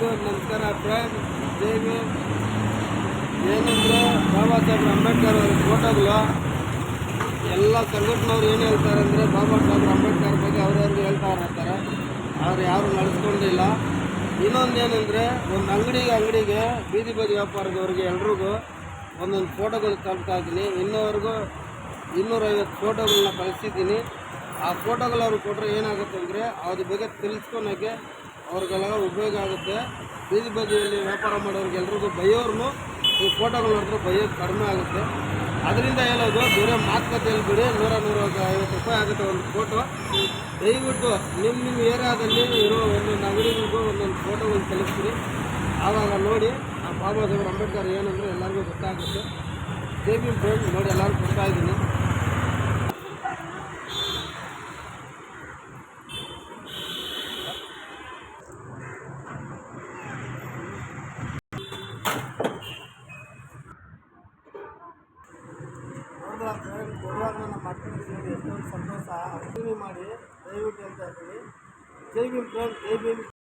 ಎಲ್ಲರಿಗೂ ನಮಸ್ಕಾರ ಫ್ರೆಂಡ್. ಜೈ ಭೀಮ್. ಏನಂದರೆ ಬಾಬಾ ಸಾಹೇಬ್ ಅಂಬೇಡ್ಕರ್ ಅವ್ರ ಫೋಟೋಗಳು ಎಲ್ಲ ಸಂಘಟನೆಯವ್ರು ಏನು ಹೇಳ್ತಾರೆ ಅಂದರೆ ಬಾಬಾ ಸಾಹೇಬ್ ಅಂಬೇಡ್ಕರ್ ಬಗ್ಗೆ ಅವ್ರವ್ರಿಗೆ ಹೇಳ್ತಾ ಇರ್ತಾರೆ, ಅವ್ರು ಯಾರು ನಡೆಸ್ಕೊಂಡಿಲ್ಲ. ಇನ್ನೊಂದೇನೆಂದರೆ ಒಂದು ಅಂಗಡಿಗೆ ಬೀದಿ ಬದಿ ವ್ಯಾಪಾರದವ್ರಿಗೆ ಎಲ್ರಿಗೂ ಒಂದೊಂದು ಫೋಟೋಗಳು ತಲುಪ್ತಾ ಇದ್ದೀನಿ. ಇನ್ನೂವರೆಗೂ 250 ಫೋಟೋಗಳನ್ನ ಕಳಿಸಿದ್ದೀನಿ. ಆ ಫೋಟೋಗಳು ಅವ್ರಿಗೆ ಕೊಟ್ಟರೆ ಏನಾಗುತ್ತೆ ಅಂದರೆ ಅದ್ರ ಬಗ್ಗೆ ತಿಳಿಸ್ಕೊಳಕ್ಕೆ ಅವ್ರಿಗೆಲ್ಲ ಉಪಯೋಗ ಆಗುತ್ತೆ. ಬೀದಿ ಬದಿಯಲ್ಲಿ ವ್ಯಾಪಾರ ಮಾಡೋರಿಗೆ ಎಲ್ರಿಗೂ ಬೈಯೋರ್ನು ಈ ಫೋಟೋಗಳು ನೋಡಿದ್ರೆ ಬೈಯೋದು ಕಡಿಮೆ ಆಗುತ್ತೆ. ಅದರಿಂದ ಹೇಳೋದು ಬೇರೆ ಮಾತುಕತೆಯಲ್ಲಿ ಬಿಡಿ. 100-150 ರೂಪಾಯಿ ಆಗುತ್ತೆ ಒಂದು ಫೋಟೋ. ದಯವಿಟ್ಟು ನಿಮ್ಮ ಏರಿಯಾದಲ್ಲಿ ಇರೋ ಒಂದೊಂದು ಅಂಗಡಿಗಳಿಗೂ ಒಂದೊಂದು ಫೋಟೋಗಳು ಕಳಿಸ್ತೀರಿ. ಆವಾಗ ನೋಡಿ ಆ ಬಾಬಾ ಸಾಹೇಬ್ ಅಂಬೇಡ್ಕರ್ ಏನಂದರೆ ಎಲ್ಲರಿಗೂ ಗೊತ್ತಾಗುತ್ತೆ. ಜೈ ಭೀಮ್ ಫ್ರೆಂಡ್. ನೋಡಿ ಎಲ್ಲರೂ ಕೊಡ್ತಾ ಇದ್ದೀನಿ. ಕೊಡುವಾಗ ನಮ್ಮ ಮಕ್ಕಳಿಗೆ ಎಷ್ಟೊಂದು ಸಂತೋಷ. ಅರ್ಚನೆ ಮಾಡಿ ದಯವಿಟ್ಟು ಹೇಳ್ತಾ ಇದ್ದೀನಿ. ಜೈ ಭೀಮ್ ಫ್ರೆಂಡ್. ಜೈ ಭೀಮ್.